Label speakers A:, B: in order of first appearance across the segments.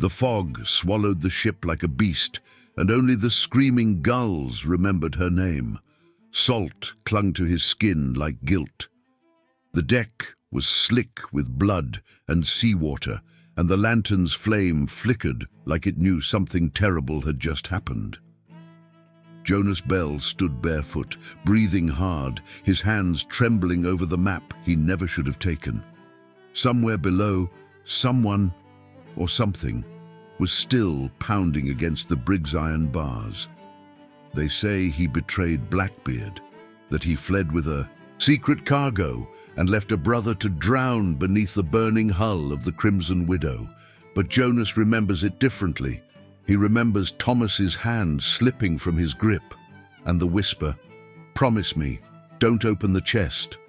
A: The fog swallowed the ship like a beast, and only the screaming gulls remembered her name. Salt clung to his skin like guilt. The deck was slick with blood and seawater, and the lantern's flame flickered like it knew something terrible had just happened. Jonas Bell stood barefoot, breathing hard, his hands trembling over the map he never should have taken. Somewhere below, someone, or something, was still pounding against the brig's iron bars. They say he betrayed Blackbeard, that he fled with a secret cargo and left a brother to drown beneath the burning hull of the Crimson Widow. But Jonas remembers it differently. He remembers Thomas's hand slipping from his grip, and the whisper, "Promise me, don't open the chest."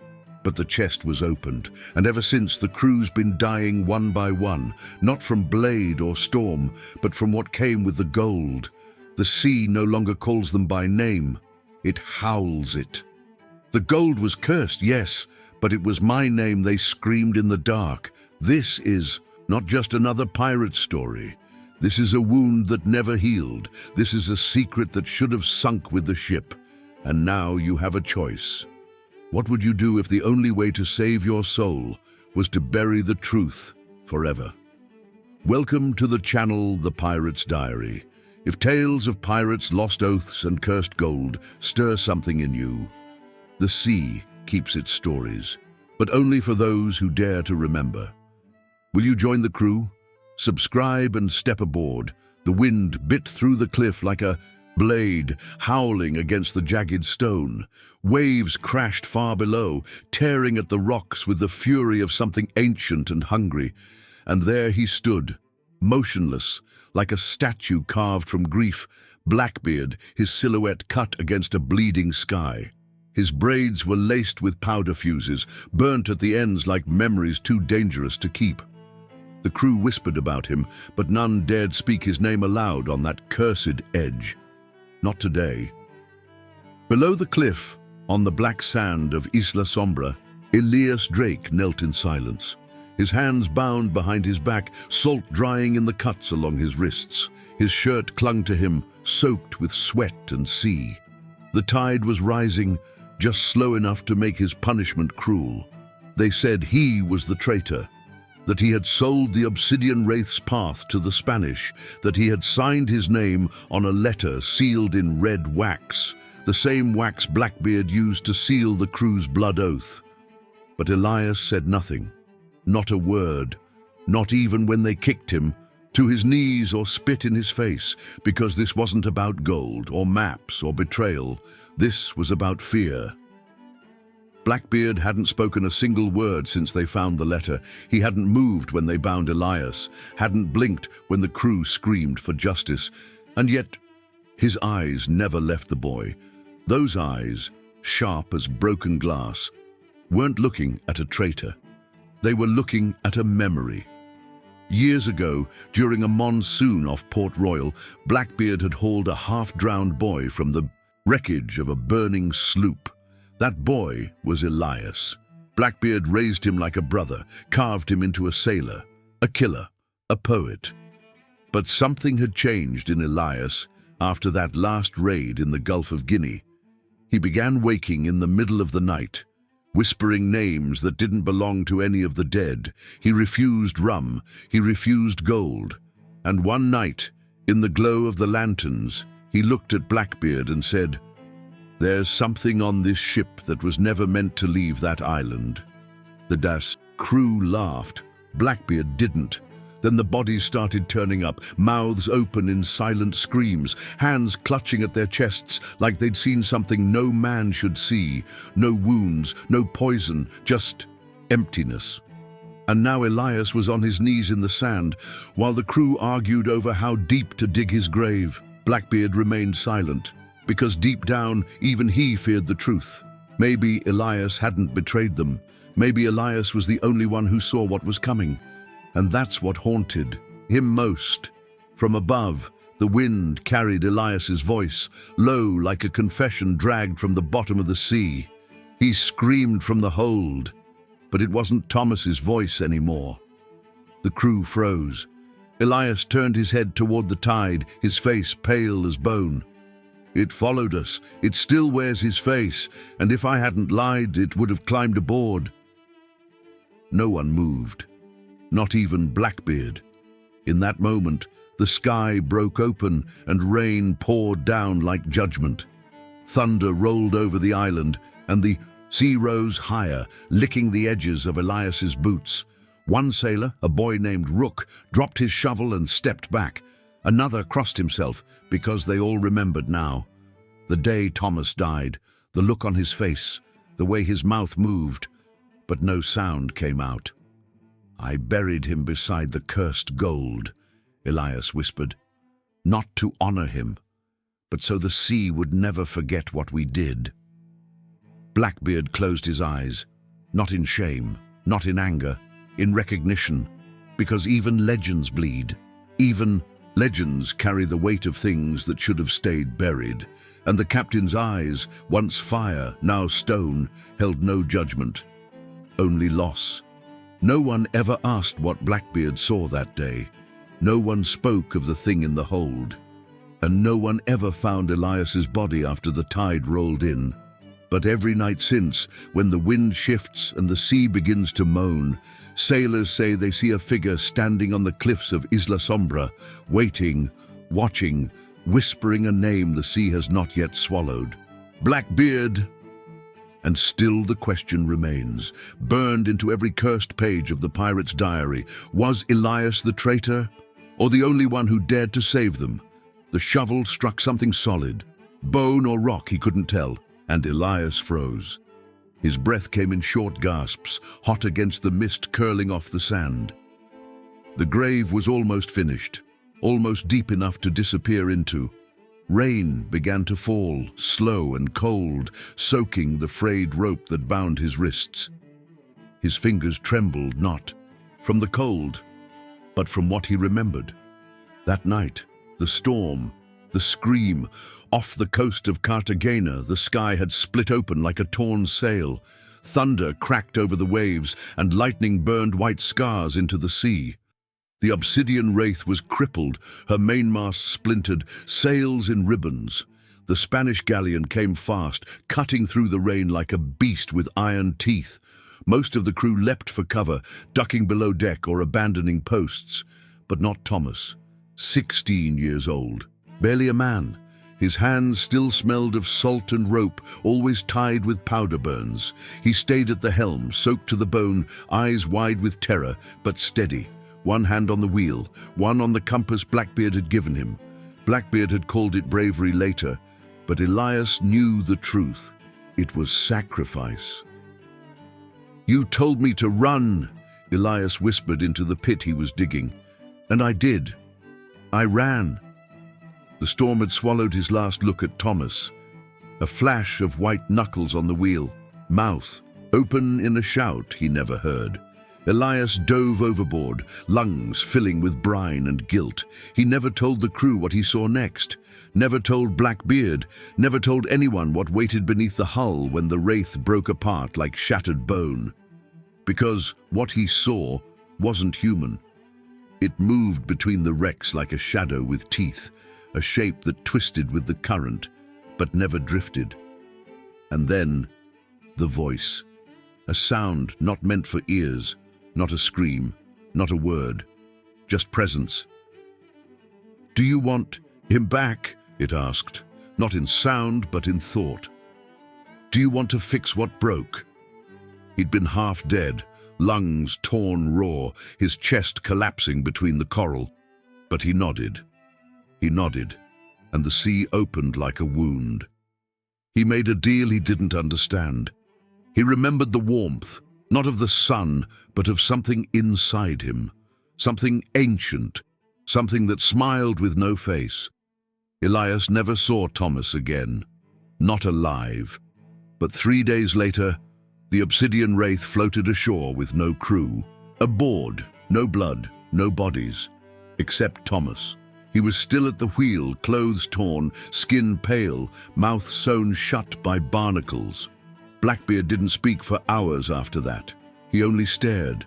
A: But the chest was opened, and ever since the crew's been dying one by one, not from blade or storm, but from what came with the gold. The sea no longer calls them by name, it howls it. The gold was cursed, yes, but it was my name they screamed in the dark. This is not just another pirate story. This is a wound that never healed. This is a secret that should have sunk with the ship. And now you have a choice. What would you do if the only way to save your soul was to bury the truth forever? Welcome to the channel The Pirate's Diary. If tales of pirates, lost oaths, and cursed gold stir something in you, the sea keeps its stories, but only for those who dare to remember. Will you join the crew? Subscribe and step aboard. The wind bit through the cliff like a blade howling against the jagged stone. Waves crashed far below, tearing at the rocks with the fury of something ancient and hungry. And there he stood, motionless, like a statue carved from grief, Blackbeard, his silhouette cut against a bleeding sky. His braids were laced with powder fuses, burnt at the ends like memories too dangerous to keep. The crew whispered about him, but none dared speak his name aloud on that cursed edge. Not today. Below the cliff, on the black sand of Isla Sombra, Elias Drake knelt in silence, his hands bound behind his back, salt drying in the cuts along his wrists. His shirt clung to him, soaked with sweat and sea. The tide was rising, just slow enough to make his punishment cruel. They said he was the traitor, that he had sold the Obsidian Wraith's path to the Spanish, that he had signed his name on a letter sealed in red wax, the same wax Blackbeard used to seal the crew's blood oath. But Elias said nothing, not a word, not even when they kicked him to his knees or spit in his face, because this wasn't about gold or maps or betrayal. This was about fear. Blackbeard hadn't spoken a single word since they found the letter. He hadn't moved when they bound Elias, hadn't blinked when the crew screamed for justice. And yet, his eyes never left the boy. Those eyes, sharp as broken glass, weren't looking at a traitor. They were looking at a memory. Years ago, during a monsoon off Port Royal, Blackbeard had hauled a half-drowned boy from the wreckage of a burning sloop. That boy was Elias. Blackbeard raised him like a brother, carved him into a sailor, a killer, a poet. But something had changed in Elias after that last raid in the Gulf of Guinea. He began waking in the middle of the night, whispering names that didn't belong to any of the dead. He refused rum, he refused gold. And one night, in the glow of the lanterns, he looked at Blackbeard and said, "There's something on this ship that was never meant to leave that island." The crew laughed. Blackbeard didn't. Then the bodies started turning up, mouths open in silent screams, hands clutching at their chests like they'd seen something no man should see. No wounds, no poison, just emptiness. And now Elias was on his knees in the sand, while the crew argued over how deep to dig his grave. Blackbeard remained silent, because deep down, even he feared the truth. Maybe Elias hadn't betrayed them. Maybe Elias was the only one who saw what was coming. And that's what haunted him most. From above, the wind carried Elias's voice, low like a confession dragged from the bottom of the sea. He screamed from the hold, but it wasn't Thomas's voice anymore. The crew froze. Elias turned his head toward the tide, his face pale as bone. "It followed us. It still wears his face, and if I hadn't lied, it would have climbed aboard." No one moved, not even Blackbeard. In that moment, the sky broke open and rain poured down like judgment. Thunder rolled over the island, and the sea rose higher, licking the edges of Elias's boots. One sailor, a boy named Rook, dropped his shovel and stepped back. Another crossed himself, because they all remembered now. The day Thomas died, the look on his face, the way his mouth moved, but no sound came out. "I buried him beside the cursed gold," Elias whispered. "Not to honor him, but so the sea would never forget what we did." Blackbeard closed his eyes, not in shame, not in anger, in recognition, because even legends bleed. Even legends carry the weight of things that should have stayed buried, and the captain's eyes, once fire, now stone, held no judgment, only loss. No one ever asked what Blackbeard saw that day. No one spoke of the thing in the hold, and no one ever found Elias's body after the tide rolled in. But every night since, when the wind shifts and the sea begins to moan, sailors say they see a figure standing on the cliffs of Isla Sombra, waiting, watching, whispering a name the sea has not yet swallowed. Blackbeard! And still the question remains, burned into every cursed page of the pirate's diary. Was Elias the traitor, or the only one who dared to save them? The shovel struck something solid. Bone or rock, he couldn't tell, and Elias froze. His breath came in short gasps, hot against the mist curling off the sand. The grave was almost finished, almost deep enough to disappear into. Rain began to fall, slow and cold, soaking the frayed rope that bound his wrists. His fingers trembled not from the cold, but from what he remembered. That night, the storm, the scream. Off the coast of Cartagena, the sky had split open like a torn sail. Thunder cracked over the waves, and lightning burned white scars into the sea. The obsidian wraith was crippled, her mainmast splintered, sails in ribbons. The Spanish galleon came fast, cutting through the rain like a beast with iron teeth. Most of the crew leapt for cover, ducking below deck or abandoning posts. But not Thomas, 16 years old, barely a man. His hands still smelled of salt and rope, always tied with powder burns. He stayed at the helm, soaked to the bone, eyes wide with terror, but steady. One hand on the wheel, one on the compass Blackbeard had given him. Blackbeard had called it bravery later, but Elias knew the truth. It was sacrifice. "You told me to run," Elias whispered into the pit he was digging. "And I did. I ran." The storm had swallowed his last look at Thomas. A flash of white knuckles on the wheel, mouth open in a shout he never heard. Elias dove overboard, lungs filling with brine and guilt. He never told the crew what he saw next, never told Blackbeard, never told anyone what waited beneath the hull when the wraith broke apart like shattered bone. Because what he saw wasn't human. It moved between the wrecks like a shadow with teeth, a shape that twisted with the current, but never drifted. And then, the voice. A sound not meant for ears, not a scream, not a word, just presence. "Do you want him back?" it asked, not in sound but in thought. "Do you want to fix what broke?" He'd been half dead, lungs torn raw, his chest collapsing between the coral. But he nodded. He nodded, and the sea opened like a wound. He made a deal he didn't understand. He remembered the warmth, not of the sun, but of something inside him, something ancient, something that smiled with no face. Elias never saw Thomas again, not alive. But 3 days later, the obsidian wraith floated ashore with no crew. Aboard, no blood, no bodies, except Thomas. He was still at the wheel, clothes torn, skin pale, mouth sewn shut by barnacles. Blackbeard didn't speak for hours after that. He only stared.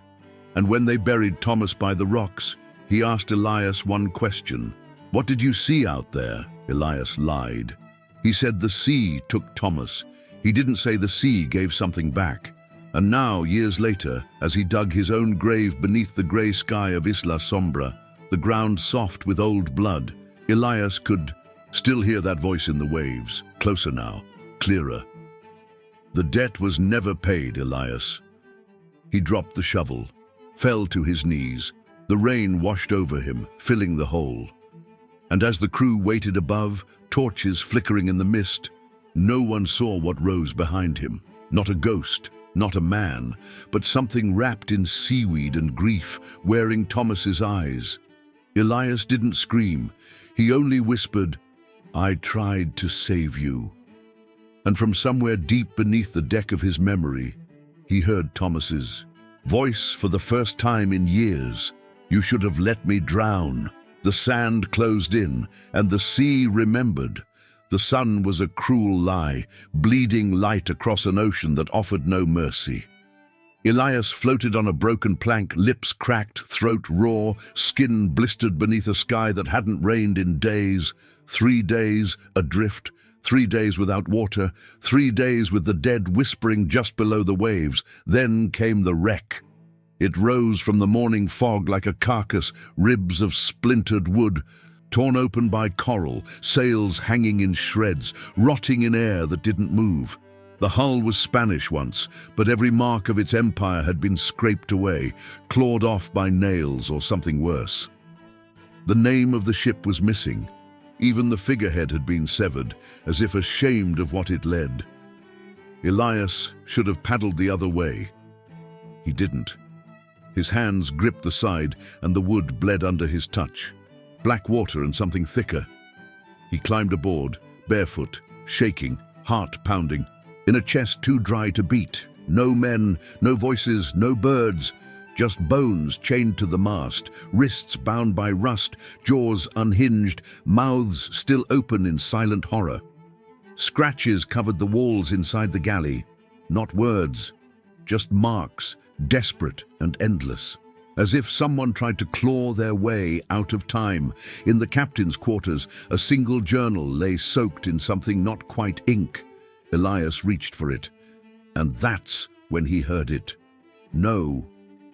A: And when they buried Thomas by the rocks, He asked Elias one question. "What did you see out there?" Elias lied. He said the sea took Thomas. He didn't say the sea gave something back. And now, years later, as he dug his own grave beneath the grey sky of Isla Sombra, the ground soft with old blood, Elias could still hear that voice in the waves, closer now, clearer. The debt was never paid, Elias. He dropped the shovel, fell to his knees. The rain washed over him, filling the hole. And as the crew waited above, torches flickering in the mist, no one saw what rose behind him. Not a ghost, not a man, but something wrapped in seaweed and grief, wearing Thomas's eyes. Elias didn't scream. He only whispered, "I tried to save you." And from somewhere deep beneath the deck of his memory, he heard Thomas's voice for the first time in years. "You should have let me drown." The sand closed in, and the sea remembered. The sun was a cruel lie, bleeding light across an ocean that offered no mercy. Elias floated on a broken plank, lips cracked, throat raw, skin blistered beneath a sky that hadn't rained in days. 3 days adrift, 3 days without water, 3 days with the dead whispering just below the waves. Then came the wreck. It rose from the morning fog like a carcass, ribs of splintered wood, torn open by coral, sails hanging in shreds, rotting in air that didn't move. The hull was Spanish once, but every mark of its empire had been scraped away, clawed off by nails or something worse. The name of the ship was missing. Even the figurehead had been severed, as if ashamed of what it led. Elias should have paddled the other way. He didn't. His hands gripped the side, and the wood bled under his touch. Black water and something thicker. He climbed aboard, barefoot, shaking, heart pounding, in a chest too dry to beat. No men, no voices, no birds, just bones chained to the mast, wrists bound by rust, jaws unhinged, mouths still open in silent horror. Scratches covered the walls inside the galley. Not words, just marks, desperate and endless, as if someone tried to claw their way out of time. In the captain's quarters, a single journal lay soaked in something not quite ink. Elias reached for it, and that's when he heard it. No,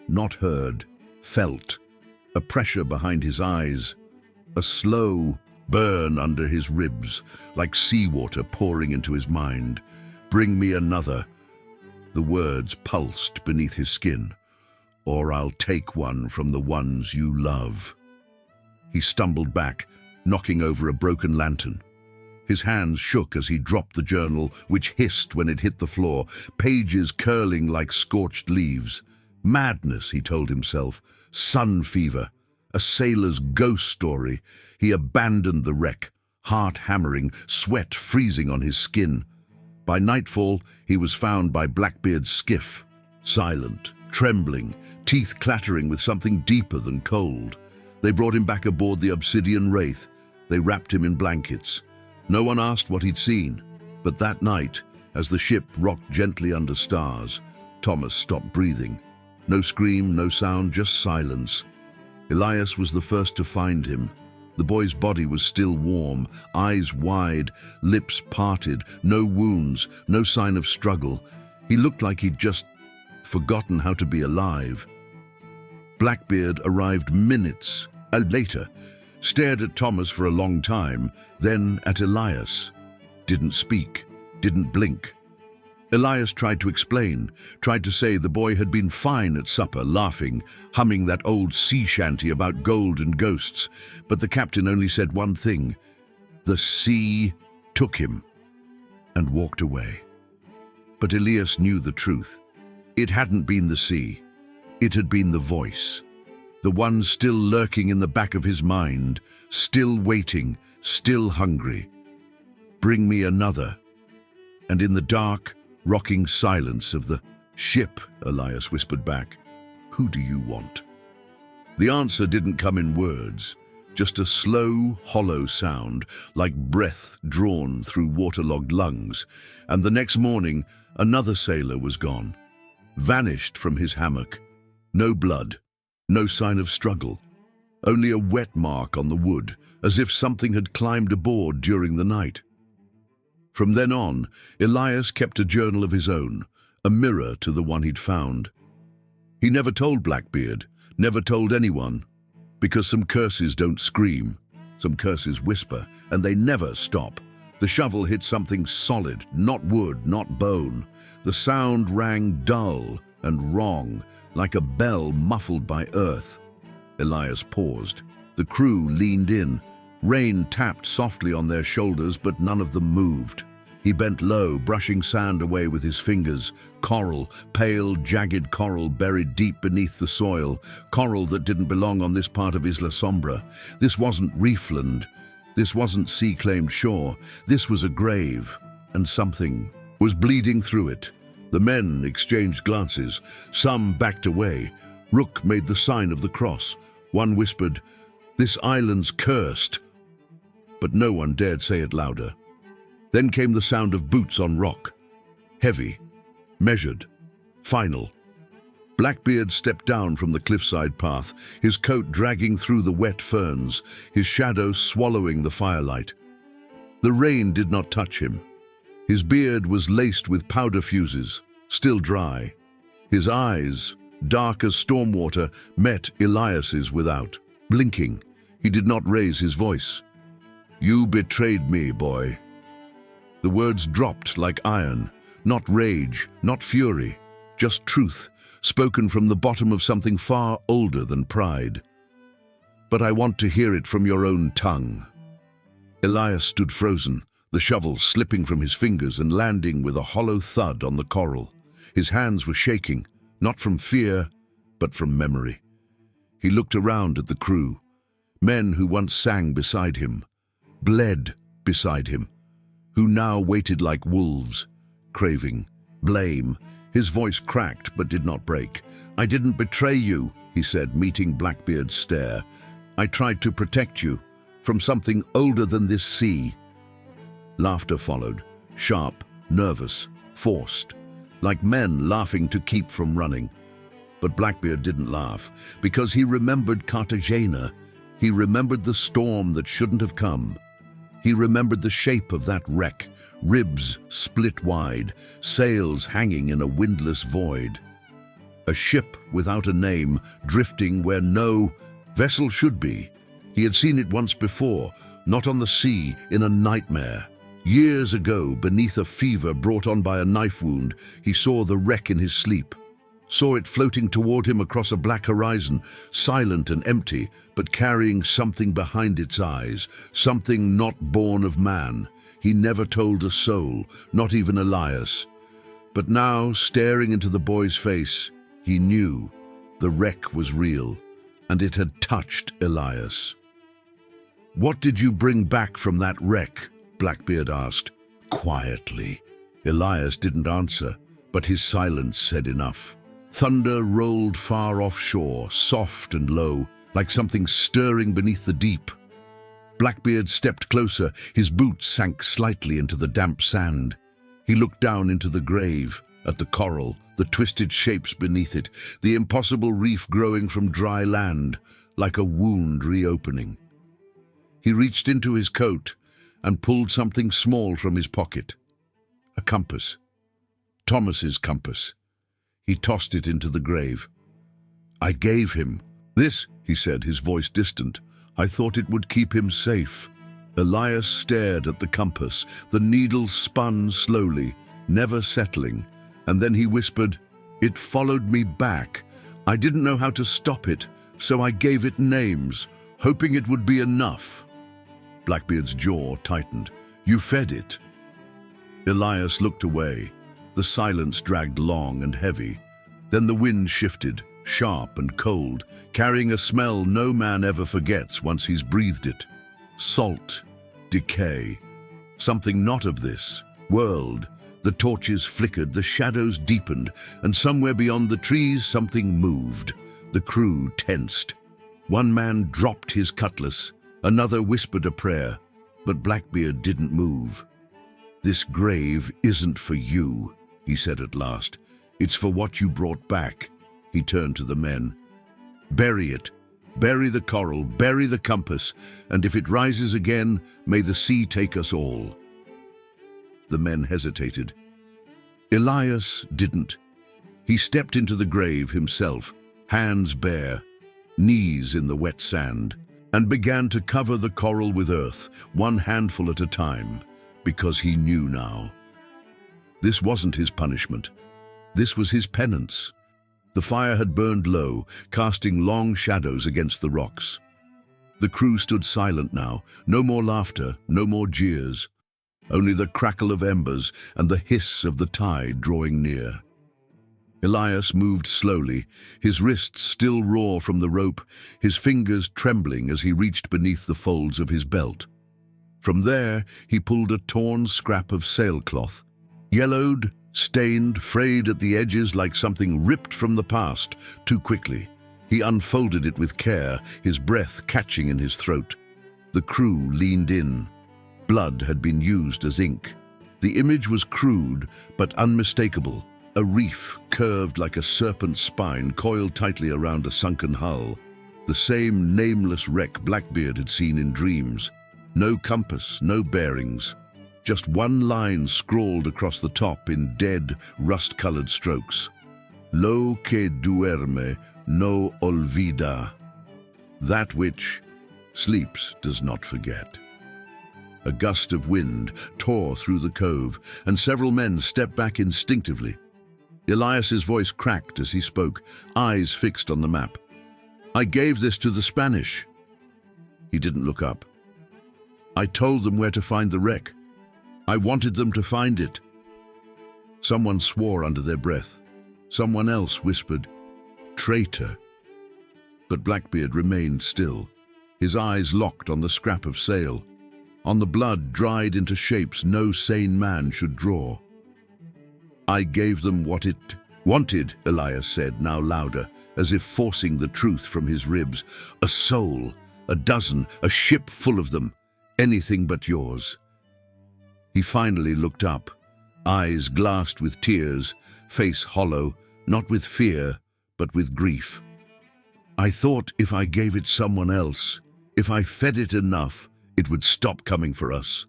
A: not heard, felt. A pressure behind his eyes, a slow burn under his ribs, like seawater pouring into his mind. "Bring me another." The words pulsed beneath his skin. "Or I'll take one from the ones you love." He stumbled back, knocking over a broken lantern. His hands shook as he dropped the journal, which hissed when it hit the floor, pages curling like scorched leaves. Madness, he told himself. Sun fever. A sailor's ghost story. He abandoned the wreck, heart hammering, sweat freezing on his skin. By nightfall, he was found by Blackbeard's skiff, silent, trembling, teeth clattering with something deeper than cold. They brought him back aboard the obsidian wraith. They wrapped him in blankets. No one asked what he'd seen, but that night, as the ship rocked gently under stars, Thomas stopped breathing. No scream, no sound, just silence. Elias was the first to find him. The boy's body was still warm, eyes wide, lips parted, no wounds, no sign of struggle. He looked like he'd just forgotten how to be alive. Blackbeard arrived minutes later, stared at Thomas for a long time, then at Elias. Didn't speak, didn't blink. Elias tried to explain, tried to say the boy had been fine at supper, laughing, humming that old sea shanty about gold and ghosts, but the captain only said one thing: "The sea took him," and walked away. But Elias knew the truth. It hadn't been the sea. It had been the voice. The one still lurking in the back of his mind, still waiting, still hungry. "Bring me another." And in the dark, rocking silence of the ship, Elias whispered back, "Who do you want?" The answer didn't come in words, just a slow, hollow sound, like breath drawn through waterlogged lungs. And the next morning, another sailor was gone, vanished from his hammock. No blood, no sign of struggle. only a wet mark on the wood, as if something had climbed aboard during the night. From then on, Elias kept a journal of his own, a mirror to the one he'd found. He never told Blackbeard, never told anyone, because some curses don't scream, some curses whisper, and they never stop. The shovel hit something solid, not wood, not bone. The sound rang dull and wrong, like a bell muffled by earth. Elias paused. The crew leaned in. Rain tapped softly on their shoulders, but none of them moved. He bent low, brushing sand away with his fingers. Coral, pale, jagged coral buried deep beneath the soil. Coral that didn't belong on this part of Isla Sombra. This wasn't reefland. This wasn't sea-claimed shore. This was a grave, and something was bleeding through it. The men exchanged glances. Some backed away. Rook made the sign of the cross. One whispered, "This island's cursed." But no one dared say it louder. Then came the sound of boots on rock. Heavy, measured, final. Blackbeard stepped down from the cliffside path, his coat dragging through the wet ferns, his shadow swallowing the firelight. The rain did not touch him. His beard was laced with powder fuses, still dry. His eyes, dark as stormwater, met Elias's without. Blinking, he did not raise his voice. "You betrayed me, boy." The words dropped like iron, not rage, not fury, just truth, spoken from the bottom of something far older than pride. "But I want to hear it from your own tongue." Elias stood frozen, the shovel slipping from his fingers and landing with a hollow thud on the coral. His hands were shaking, not from fear, but from memory. He looked around at the crew, men who once sang beside him, bled beside him, who now waited like wolves, craving, blame. His voice cracked but did not break. "I didn't betray you," he said, meeting Blackbeard's stare. "I tried to protect you from something older than this sea." Laughter followed, sharp, nervous, forced, like men laughing to keep from running. But Blackbeard didn't laugh, because he remembered Cartagena. He remembered the storm that shouldn't have come. He remembered the shape of that wreck, ribs split wide, sails hanging in a windless void. A ship without a name, drifting where no vessel should be. He had seen it once before, not on the sea, in a nightmare. Years ago, beneath a fever brought on by a knife wound, he saw the wreck in his sleep. Saw it floating toward him across a black horizon, silent and empty, but carrying something behind its eyes, something not born of man. He never told a soul, not even Elias. But now, staring into the boy's face, he knew the wreck was real, and it had touched Elias. "What did you bring back from that wreck?" Blackbeard asked, quietly. Elias didn't answer, but his silence said enough. Thunder rolled far offshore, soft and low, like something stirring beneath the deep. Blackbeard stepped closer, his boots sank slightly into the damp sand. He looked down into the grave, at the coral, the twisted shapes beneath it, the impossible reef growing from dry land, like a wound reopening. He reached into his coat and pulled something small from his pocket. A compass. Thomas's compass. He tossed it into the grave. "I gave him this," he said, his voice distant. "I thought it would keep him safe." Elias stared at the compass. The needle spun slowly, never settling, and then he whispered, "It followed me back. I didn't know how to stop it, so I gave it names, hoping it would be enough." Blackbeard's jaw tightened. "You fed it." Elias looked away. The silence dragged long and heavy. Then the wind shifted, sharp and cold, carrying a smell no man ever forgets once he's breathed it. Salt, decay, something not of this world. The torches flickered, the shadows deepened, and somewhere beyond the trees something moved. The crew tensed. One man dropped his cutlass, another whispered a prayer, but Blackbeard didn't move. "This grave isn't for you," he said at last. "It's for what you brought back." He turned to the men. "Bury it. Bury the coral, bury the compass, and if it rises again, may the sea take us all." The men hesitated. Elias didn't. He stepped into the grave himself, hands bare, knees in the wet sand, and began to cover the coral with earth, one handful at a time, because he knew now. This wasn't his punishment. This was his penance. The fire had burned low, casting long shadows against the rocks. The crew stood silent now, no more laughter, no more jeers, only the crackle of embers and the hiss of the tide drawing near. Elias moved slowly, his wrists still raw from the rope, his fingers trembling as he reached beneath the folds of his belt. From there, he pulled a torn scrap of sailcloth, yellowed, stained, frayed at the edges like something ripped from the past, too quickly. He unfolded it with care, his breath catching in his throat. The crew leaned in. Blood had been used as ink. The image was crude, but unmistakable. A reef curved like a serpent's spine, coiled tightly around a sunken hull. The same nameless wreck Blackbeard had seen in dreams. No compass, no bearings. Just one line scrawled across the top in dead, rust-colored strokes. Lo que duerme no olvida. That which sleeps does not forget. A gust of wind tore through the cove, and several men stepped back instinctively. Elias's voice cracked as he spoke, eyes fixed on the map. "I gave this to the Spanish." He didn't look up. "I told them where to find the wreck. I wanted them to find it." Someone swore under their breath. Someone else whispered, "Traitor." But Blackbeard remained still, his eyes locked on the scrap of sail, on the blood dried into shapes no sane man should draw. "I gave them what it wanted," Elias said, now louder, as if forcing the truth from his ribs. "A soul, a dozen, a ship full of them, anything but yours." He finally looked up, eyes glassed with tears, face hollow, not with fear, but with grief. "I thought if I gave it someone else, if I fed it enough, it would stop coming for us."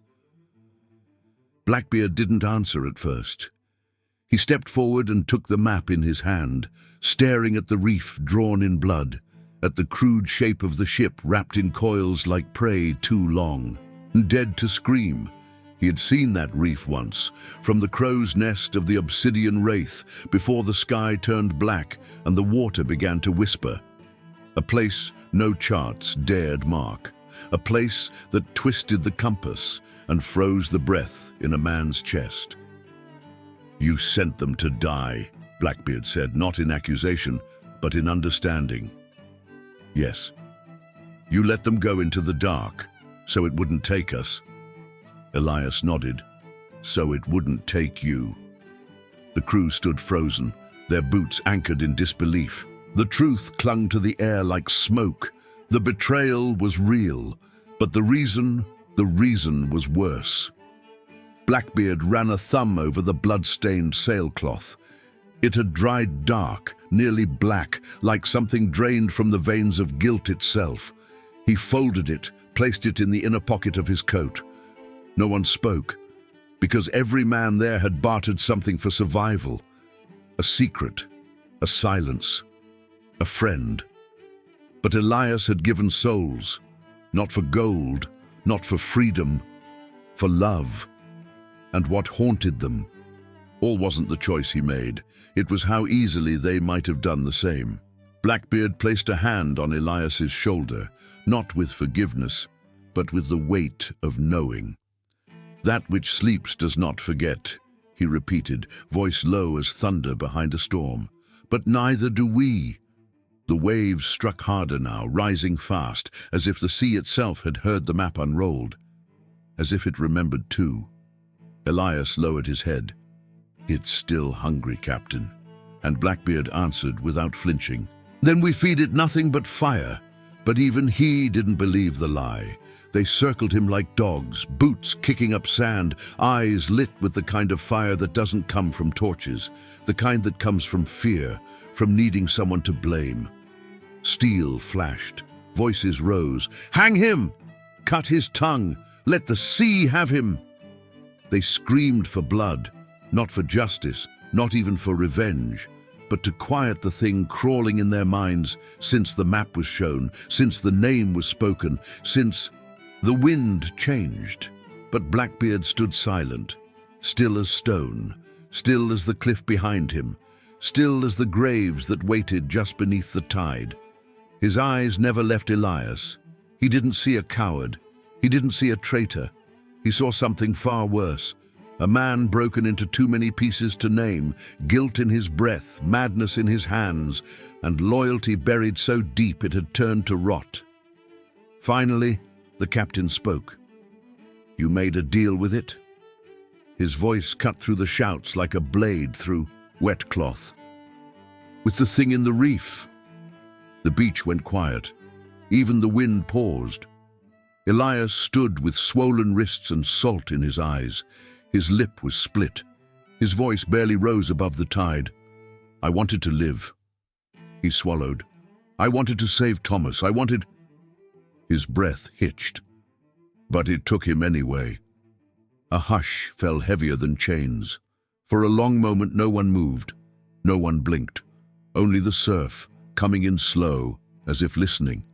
A: Blackbeard didn't answer at first. He stepped forward and took the map in his hand, staring at the reef drawn in blood, at the crude shape of the ship wrapped in coils like prey too long, dead to scream. He had seen that reef once, from the crow's nest of the obsidian wraith, before the sky turned black and the water began to whisper. A place no charts dared mark, a place that twisted the compass and froze the breath in a man's chest. "You sent them to die," Blackbeard said, not in accusation, but in understanding. "Yes. You let them go into the dark, so it wouldn't take us." Elias nodded. "So it wouldn't take you." The crew stood frozen, their boots anchored in disbelief. The truth clung to the air like smoke. The betrayal was real, but the reason was worse. Blackbeard ran a thumb over the blood-stained sailcloth. It had dried dark, nearly black, like something drained from the veins of guilt itself. He folded it, placed it in the inner pocket of his coat. No one spoke, because every man there had bartered something for survival. A secret, a silence, a friend. But Elias had given souls, not for gold, not for freedom, for love. And what haunted them? All wasn't the choice he made. It was how easily they might have done the same. Blackbeard placed a hand on Elias's shoulder, not with forgiveness, but with the weight of knowing. "That which sleeps does not forget," he repeated, voice low as thunder behind a storm. "But neither do we." The waves struck harder now, rising fast, as if the sea itself had heard the map unrolled, as if it remembered too. Elias lowered his head. "It's still hungry, Captain." And Blackbeard answered without flinching, "Then we feed it nothing but fire." But even he didn't believe the lie. They circled him like dogs, boots kicking up sand, eyes lit with the kind of fire that doesn't come from torches, the kind that comes from fear, from needing someone to blame. Steel flashed, Voices rose. "Hang him! Cut his tongue! Let the sea have him!" They screamed for blood, not for justice, not even for revenge, but to quiet the thing crawling in their minds since the map was shown, since the name was spoken, since the wind changed. But Blackbeard stood silent, still as stone, still as the cliff behind him, still as the graves that waited just beneath the tide. His eyes never left Elias. He didn't see a coward. He didn't see a traitor. He saw something far worse. A man broken into too many pieces to name, guilt in his breath, madness in his hands, and loyalty buried so deep it had turned to rot. Finally, the captain spoke. "You made a deal with it?" His voice cut through the shouts like a blade through wet cloth. "With the thing in the reef." The beach went quiet. Even the wind paused. Elias stood with swollen wrists and salt in his eyes. His lip was split. His voice barely rose above the tide. "I wanted to live." He swallowed. "I wanted to save Thomas. I wanted—" His breath hitched. But it took him anyway. A hush fell heavier than chains. For a long moment no one moved. No one blinked. Only the surf, coming in slow, as if listening.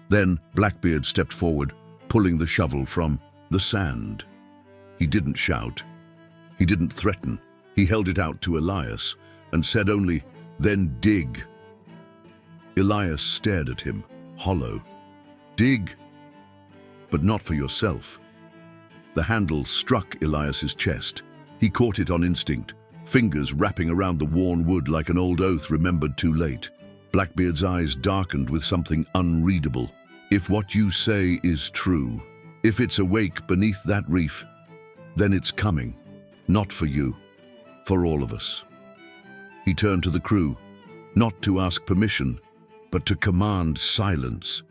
A: Then Blackbeard stepped forward, pulling the shovel from the sand. He didn't shout. He didn't threaten. He held it out to Elias and said only, "Then dig." Elias stared at him, hollow. "Dig? But not for yourself." The handle struck Elias's chest. He caught it on instinct, fingers wrapping around the worn wood like an old oath remembered too late. Blackbeard's eyes darkened with something unreadable. "If what you say is true, if it's awake beneath that reef, then it's coming. Not for you, for all of us." He turned to the crew, not to ask permission, but to command silence.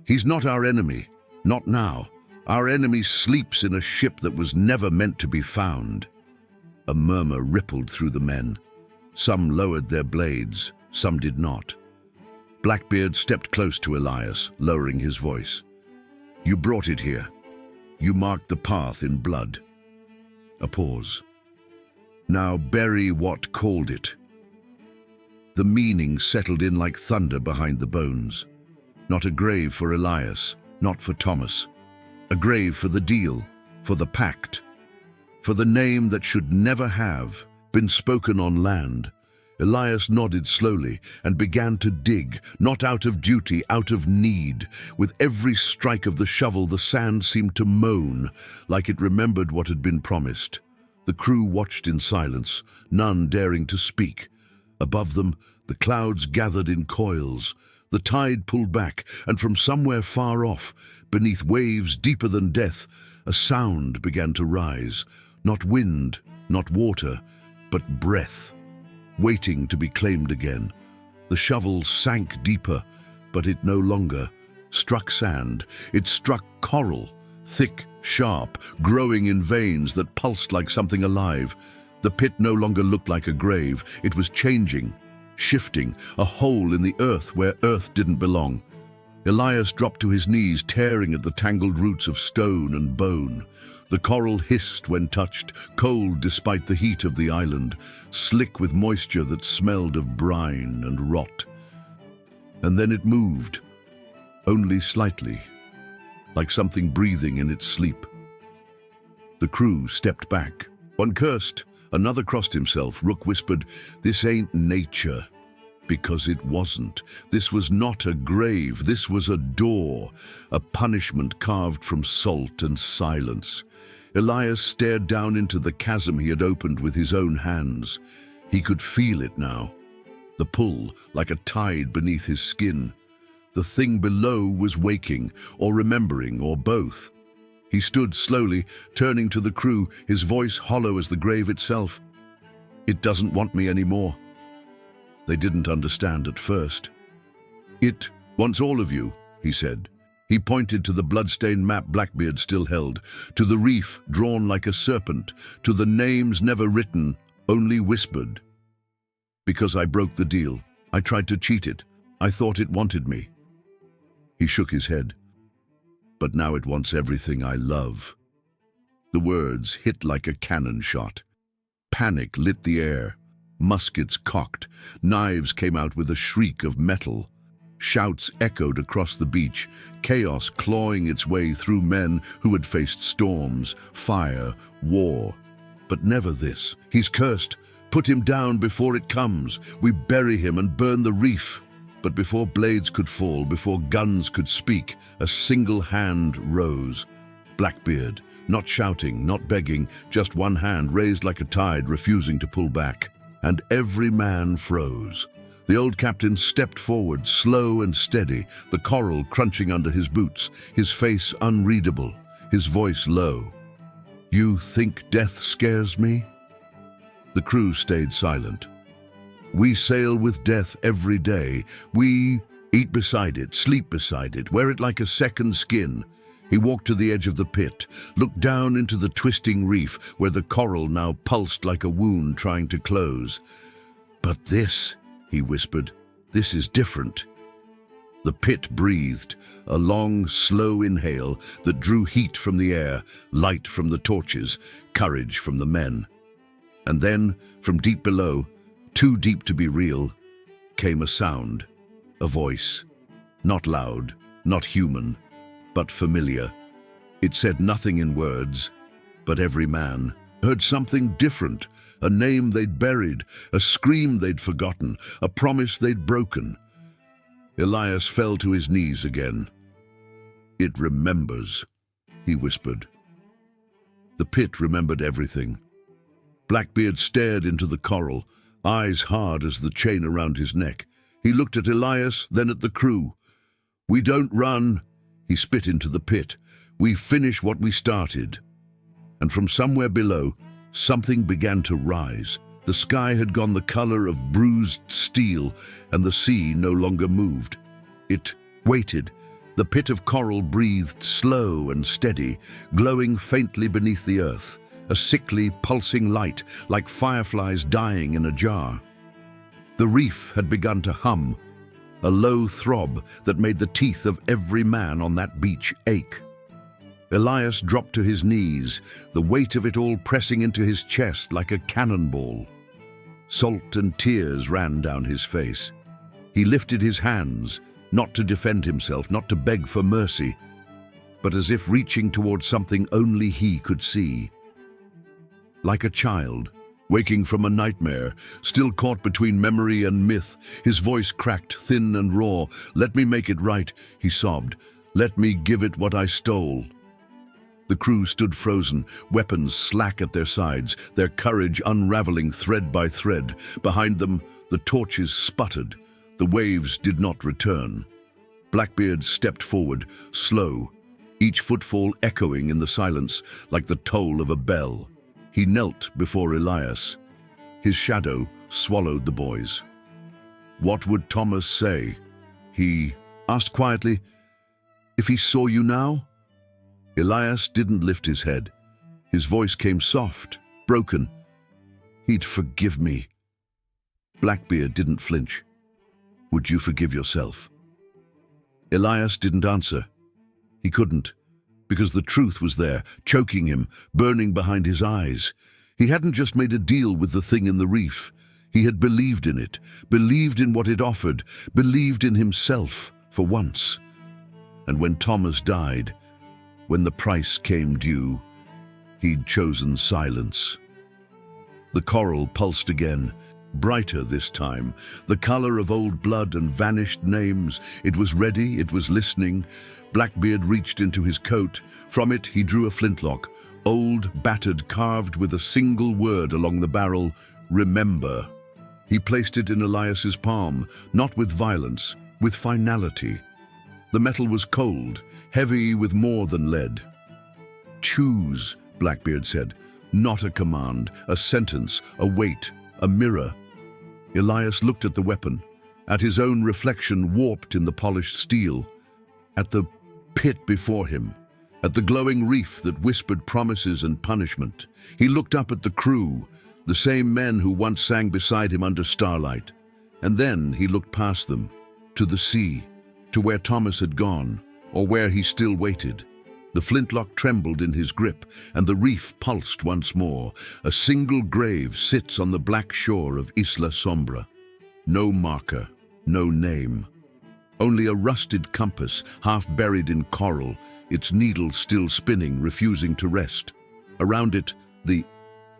A: "He's not our enemy, not now. Our enemy sleeps in a ship that was never meant to be found." A murmur rippled through the men. Some lowered their blades, some did not. Blackbeard stepped close to Elias, lowering his voice. "You brought it here. You marked the path in blood." A pause. "Now bury what called it." The meaning settled in like thunder behind the bones. Not a grave for Elias, not for Thomas. A grave for the deal, for the pact, for the name that should never have been spoken on land. Elias nodded slowly and began to dig, not out of duty, out of need. With every strike of the shovel, the sand seemed to moan, like it remembered what had been promised. The crew watched in silence, none daring to speak. Above them, the clouds gathered in coils. The tide pulled back, and from somewhere far off, beneath waves deeper than death, a sound began to rise. Not wind, not water, but breath, waiting to be claimed again. The shovel sank deeper, but it no longer struck sand. It struck coral, thick, sharp, growing in veins that pulsed like something alive. The pit no longer looked like a grave. It was changing, shifting, a hole in the earth where earth didn't belong. Elias dropped to his knees, tearing at the tangled roots of stone and bone. The coral hissed when touched, cold despite the heat of the island, slick with moisture that smelled of brine and rot. And then it moved, only slightly, like something breathing in its sleep. The crew stepped back. One cursed, another crossed himself. Rook whispered, "This ain't nature." Because it wasn't. This was not a grave. This was a door, a punishment carved from salt and silence. Elias stared down into the chasm he had opened with his own hands. He could feel it now, the pull like a tide beneath his skin. The thing below was waking, or remembering, or both. He stood slowly, turning to the crew, his voice hollow as the grave itself. "It doesn't want me anymore." They didn't understand at first. "It wants all of you," he said. He pointed to the blood-stained map Blackbeard still held, to the reef drawn like a serpent, to the names never written, only whispered. "Because I broke the deal. I tried to cheat it. I thought it wanted me." He shook his head. But now it wants everything I love. The words hit like a cannon shot. Panic lit the air. Muskets cocked. Knives came out with a shriek of metal. Shouts echoed across the beach, chaos clawing its way through men who had faced storms, fire, war. But never this. He's cursed. Put him down before it comes. We bury him and burn the reef. But before blades could fall, before guns could speak, a single hand rose. Blackbeard, not shouting, not begging, just one hand raised like a tide, refusing to pull back. And every man froze. The old captain stepped forward, slow and steady, the coral crunching under his boots, his face unreadable, his voice low. "You think death scares me?" The crew stayed silent. "We sail with death every day. We eat beside it, sleep beside it, wear it like a second skin." He walked to the edge of the pit, looked down into the twisting reef where the coral now pulsed like a wound trying to close. "But this," he whispered, "this is different." The pit breathed, a long, slow inhale that drew heat from the air, light from the torches, courage from the men. And then, from deep below, too deep to be real, came a sound, a voice. Not loud, not human, but familiar. It said nothing in words, but every man heard something different, a name they'd buried, a scream they'd forgotten, a promise they'd broken. Elias fell to his knees again. "It remembers," he whispered. The pit remembered everything. Blackbeard stared into the coral, eyes hard as the chain around his neck. He looked at Elias, then at the crew. "We don't run," he spit into the pit. "We finish what we started." And from somewhere below, something began to rise. The sky had gone the color of bruised steel, and the sea no longer moved. It waited. The pit of coral breathed slow and steady, glowing faintly beneath the earth, a sickly, pulsing light, like fireflies dying in a jar. The reef had begun to hum, a low throb that made the teeth of every man on that beach ache. Elias dropped to his knees, the weight of it all pressing into his chest like a cannonball. Salt and tears ran down his face. He lifted his hands, not to defend himself, not to beg for mercy, but as if reaching towards something only he could see. Like a child, waking from a nightmare, still caught between memory and myth, his voice cracked thin and raw. "Let me make it right," he sobbed. "Let me give it what I stole." The crew stood frozen, weapons slack at their sides, their courage unraveling thread by thread. Behind them, the torches sputtered. The waves did not return. Blackbeard stepped forward, slow, each footfall echoing in the silence like the toll of a bell. He knelt before Elias. His shadow swallowed the boys. "What would Thomas say?" he asked quietly. "If he saw you now?" Elias didn't lift his head. His voice came soft, broken. "He'd forgive me." Blackbeard didn't flinch. "Would you forgive yourself?" Elias didn't answer. He couldn't, because the truth was there, choking him, burning behind his eyes. He hadn't just made a deal with the thing in the reef. He had believed in it, believed in what it offered, believed in himself for once. And when Thomas died, when the price came due, he'd chosen silence. The coral pulsed again, brighter this time, the color of old blood and vanished names. It was ready, it was listening. Blackbeard reached into his coat. From it he drew a flintlock, old, battered, carved with a single word along the barrel, "Remember." He placed it in Elias's palm, not with violence, with finality. The metal was cold, heavy with more than lead. "Choose," Blackbeard said, "not a command, a sentence, a weight, a mirror." Elias looked at the weapon, at his own reflection warped in the polished steel, at the pit before him, at the glowing reef that whispered promises and punishment. He looked up at the crew, the same men who once sang beside him under starlight. And then he looked past them, to the sea, to where Thomas had gone, or where he still waited. The flintlock trembled in his grip, and the reef pulsed once more. A single grave sits on the black shore of Isla Sombra. No marker, no name. Only a rusted compass, half buried in coral, its needle still spinning, refusing to rest. Around it, the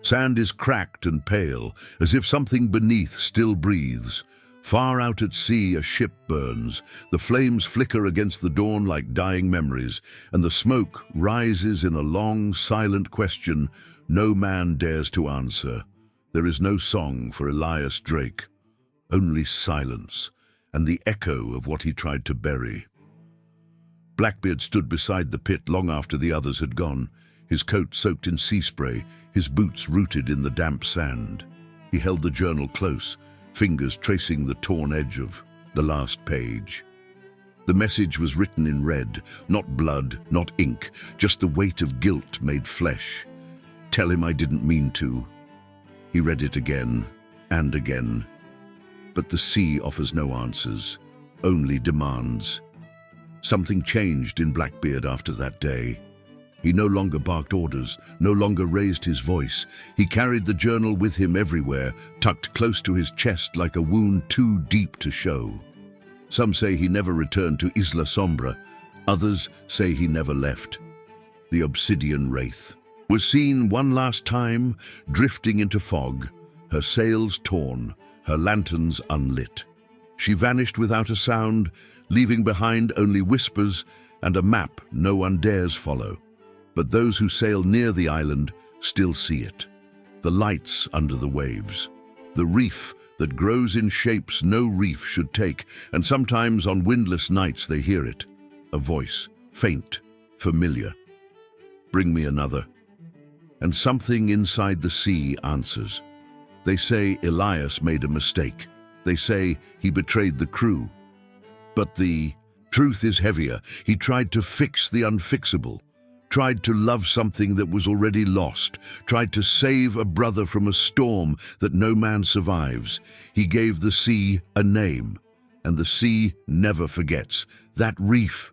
A: sand is cracked and pale, as if something beneath still breathes. Far out at sea, a ship burns. The flames flicker against the dawn like dying memories, and the smoke rises in a long, silent question no man dares to answer. There is no song for Elias Drake, only silence, and the echo of what he tried to bury. Blackbeard stood beside the pit long after the others had gone, his coat soaked in sea spray, his boots rooted in the damp sand. He held the journal close, fingers tracing the torn edge of the last page. The message was written in red, not blood, not ink, just the weight of guilt made flesh. "Tell him I didn't mean to." He read it again and again. But the sea offers no answers, only demands. Something changed in Blackbeard after that day. He no longer barked orders, no longer raised his voice. He carried the journal with him everywhere, tucked close to his chest like a wound too deep to show. Some say he never returned to Isla Sombra. Others say he never left. The obsidian wraith was seen one last time, drifting into fog, her sails torn, her lanterns unlit. She vanished without a sound, leaving behind only whispers and a map no one dares follow. But those who sail near the island still see it. The lights under the waves. The reef that grows in shapes no reef should take, and sometimes on windless nights they hear it. A voice, faint, familiar. "Bring me another." And something inside the sea answers. They say Elias made a mistake. They say he betrayed the crew. But the truth is heavier. He tried to fix the unfixable. Tried to love something that was already lost, tried to save a brother from a storm that no man survives. He gave the sea a name, and the sea never forgets. That reef,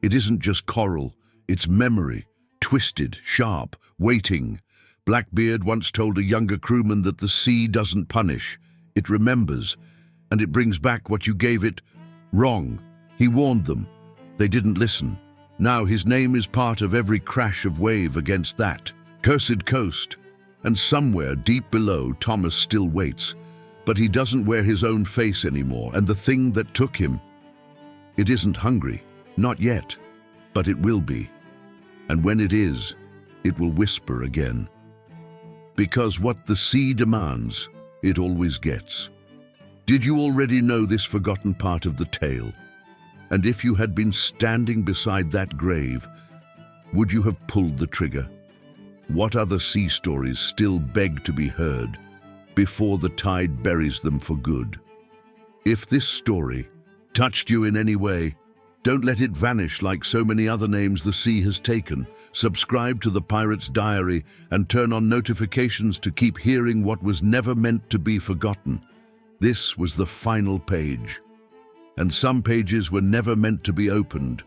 A: it isn't just coral, it's memory, twisted, sharp, waiting. Blackbeard once told a younger crewman that the sea doesn't punish, it remembers, and it brings back what you gave it wrong. He warned them. They didn't listen. Now his name is part of every crash of wave against that cursed coast. And somewhere deep below, Thomas still waits. But he doesn't wear his own face anymore, and the thing that took him, it isn't hungry, not yet, but it will be. And when it is, it will whisper again. Because what the sea demands, it always gets. Did you already know this forgotten part of the tale? And if you had been standing beside that grave, would you have pulled the trigger? What other sea stories still beg to be heard before the tide buries them for good? If this story touched you in any way, don't let it vanish like so many other names the sea has taken. Subscribe to the Pirate's Diary and turn on notifications to keep hearing what was never meant to be forgotten. This was the final page. And some pages were never meant to be opened.